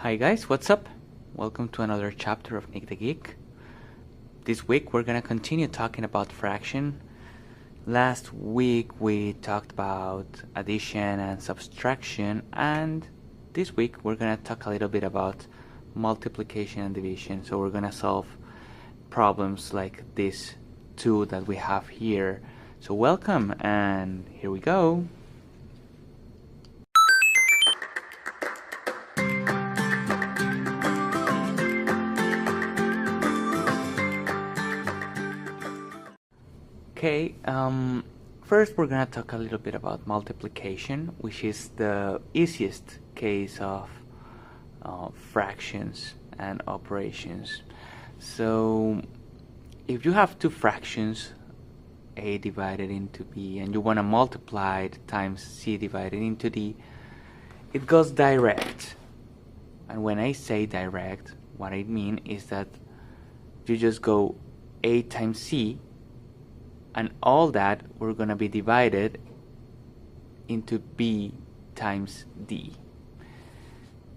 Hi guys, what's up? Welcome to another chapter of Nick the Geek. This week we're gonna continue talking about fraction. Last week we talked about addition and subtraction, and this week we're gonna talk a little bit about multiplication and division. So we're gonna solve problems like this two that we have here. So welcome, and here we go. Okay, first we're gonna talk a little bit about multiplication, which is the easiest case of fractions and operations. So if you have two fractions, a divided into b, and you want to multiply it times c divided into d, it goes direct. And when I say direct, what I mean is that you just go a times c, and all that we're going to be divided into b times d.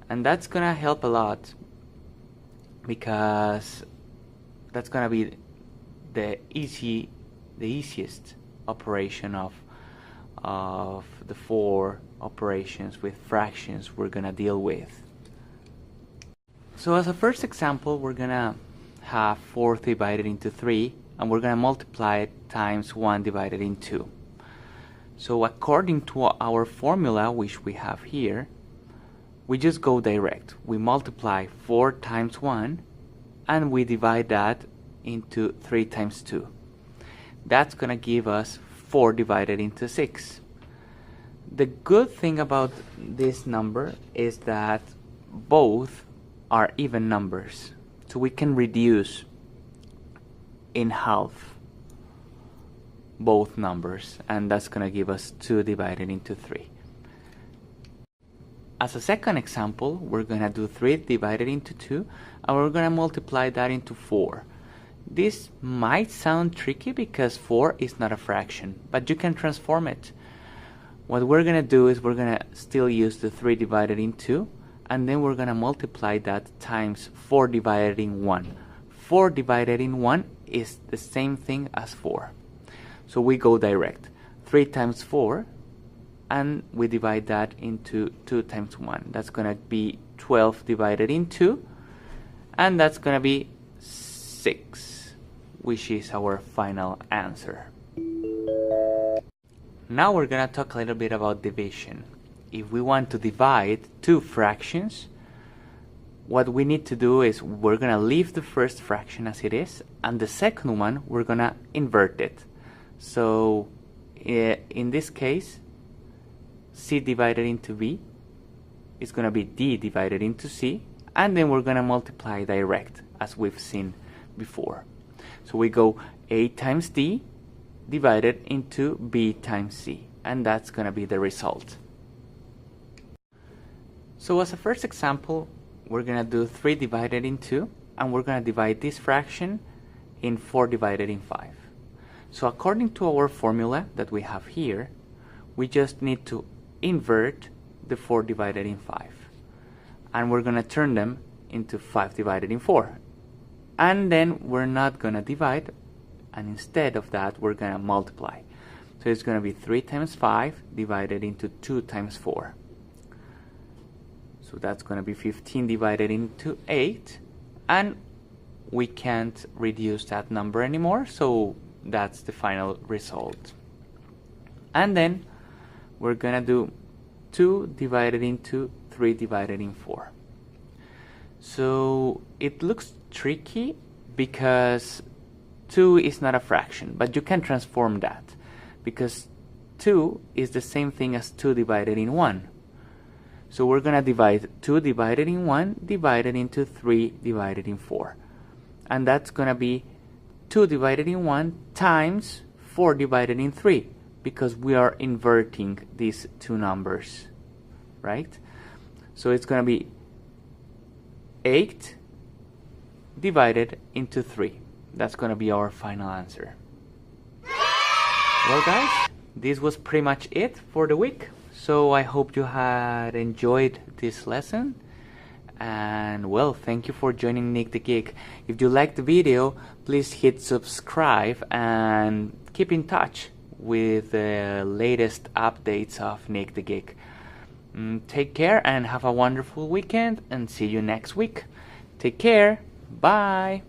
And that's going to help a lot, because that's going to be the easiest operation of the four operations with fractions we're going to deal with. So as a first example, we're going to have 4 divided into 3, and we're going to multiply it times 1 divided into 2. So according to our formula, which we have here, we just go direct. We multiply 4 times 1, and we divide that into 3 times 2. That's going to give us 4 divided into 6. The good thing about this number is that both are even numbers, so we can reduce in half both numbers, and that's going to give us 2 divided into 3. As a second example, we're going to do 3 divided into 2, and we're going to multiply that into 4. This might sound tricky because 4 is not a fraction, but you can transform it. What we're going to do is we're going to still use the 3 divided into 2, and then we're going to multiply that times 4 divided in 1. 4 divided in 1 is the same thing as 4. So we go direct. 3 times 4, and we divide that into 2 times 1. That's going to be 12 divided in 2, and that's going to be 6, which is our final answer. Now we're going to talk a little bit about division. If we want to divide two fractions, what we need to do is we're going to leave the first fraction as it is, and the second one we're going to invert it. So in this case, c divided into b is going to be d divided into c, and then we're going to multiply direct as we've seen before. So we go a times d divided into b times c, and that's going to be the result. So as a first example, we're going to do 3 divided in 2, and we're going to divide this fraction in 4 divided in 5. So according to our formula that we have here, we just need to invert the 4 divided in 5. And we're going to turn them into 5 divided in 4. And then we're not going to divide, and instead of that we're going to multiply. So it's going to be 3 times 5 divided into 2 times 4. So that's going to be 15 divided into 8, and we can't reduce that number anymore, so that's the final result. And then we're going to do 2 divided into 3 divided in 4. So it looks tricky because 2 is not a fraction, but you can transform that, because 2 is the same thing as 2 divided in 1. So we're going to divide 2 divided in 1 divided into 3 divided in 4. And that's going to be 2 divided in 1 times 4 divided in 3, because we are inverting these two numbers, right? So it's going to be 8 divided into 3. That's going to be our final answer. Well guys, this was pretty much it for the week. So I hope you had enjoyed this lesson, And well, thank you for joining Nick the Geek. If you liked the video, please hit subscribe and keep in touch with the latest updates of Nick the Geek. Take care and have a wonderful weekend, and see you next week. Take care. Bye.